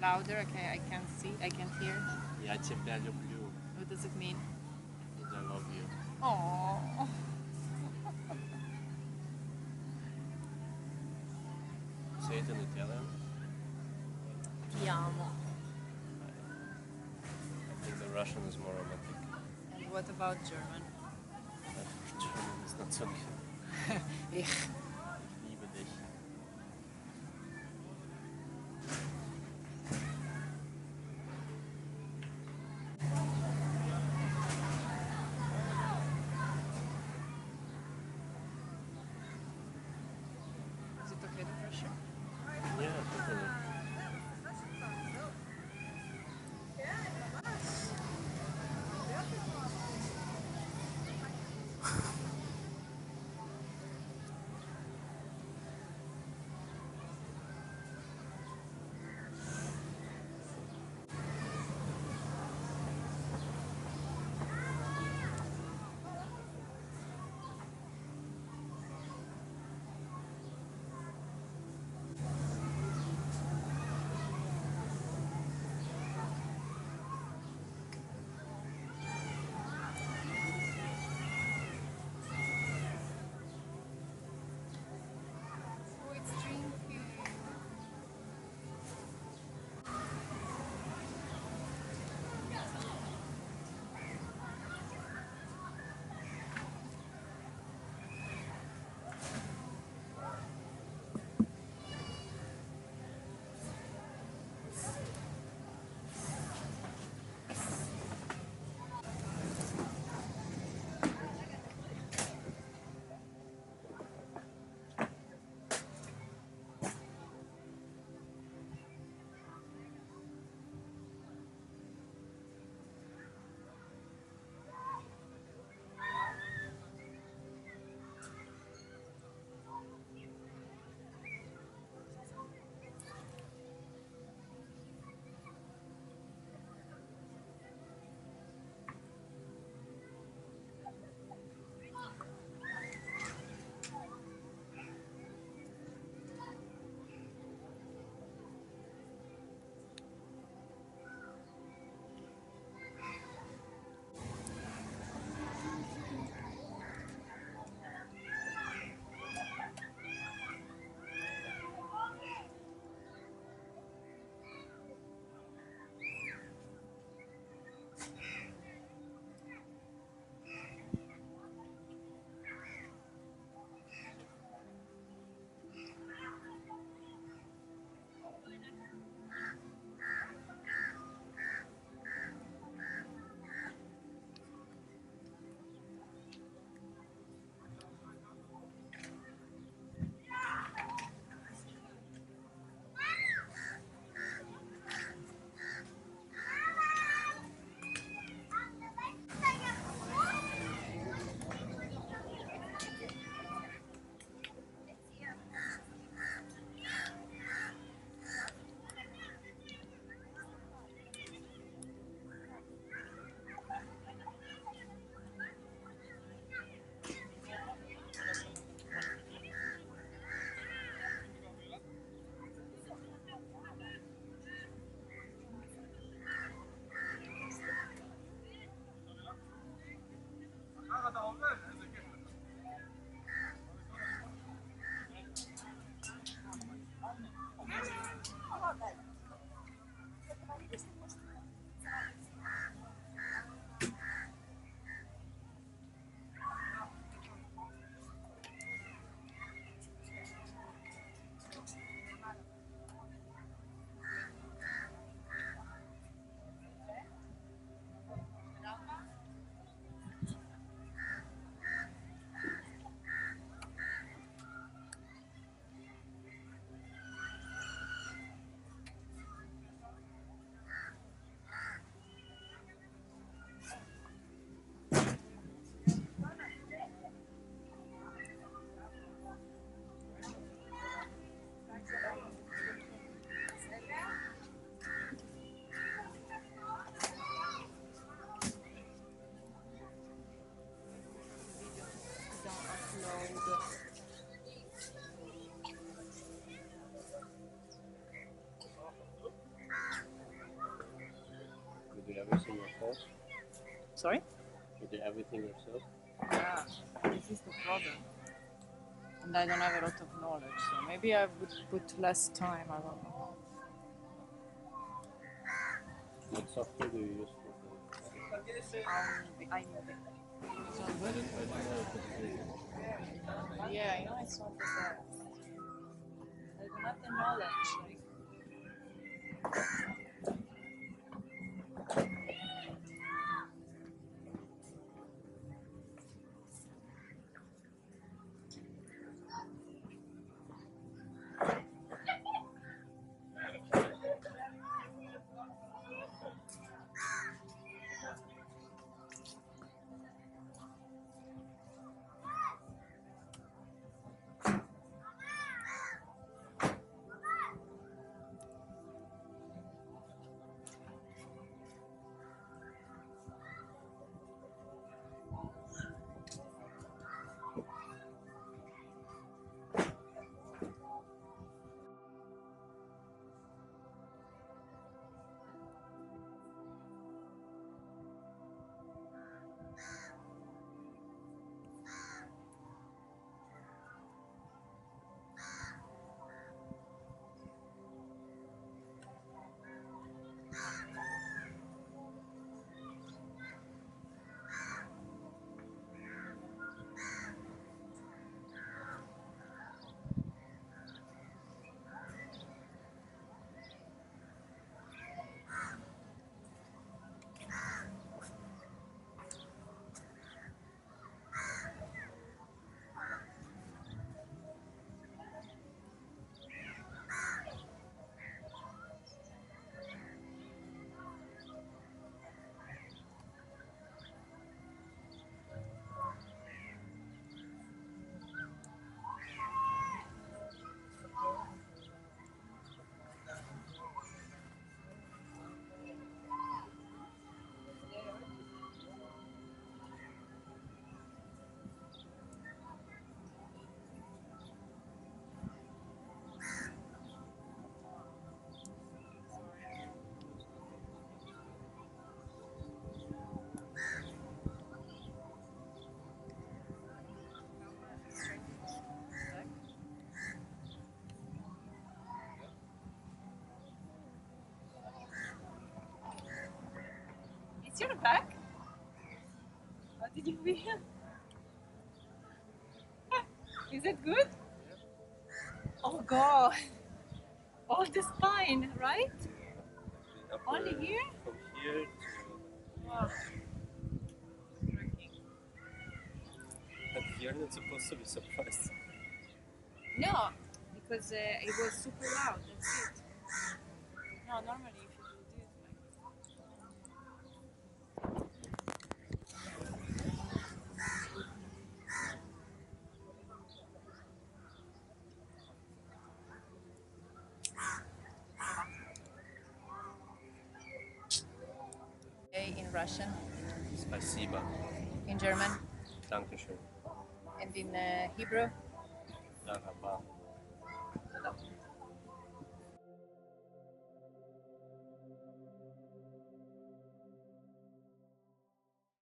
Louder, okay, I can't see, I can't hear. Я тебя люблю. What does it mean? I love you. Oh. Say it in Italian. Ti amo. I think the Russian is more romantic. And what about German? German is not so good. Ich. Ich liebe dich. Is it okay to brush it? Yeah, totally. Sorry? You do everything yourself? Yeah, this is the problem. And I don't have a lot of knowledge, so maybe I would put less time, I don't know. What software do you use for the... I know it. Yeah, I know it's not the best. I don't have the knowledge. Like, it's your back? What did you feel? Is it good? Oh god! All the spine, right? Only here? From here to... Wow. But you're not supposed to be surprised. No, because it was super loud. That's it. No, normally if you do this like in Russian, Спасибо. in German, Dankeschön. and in Hebrew. Daraba.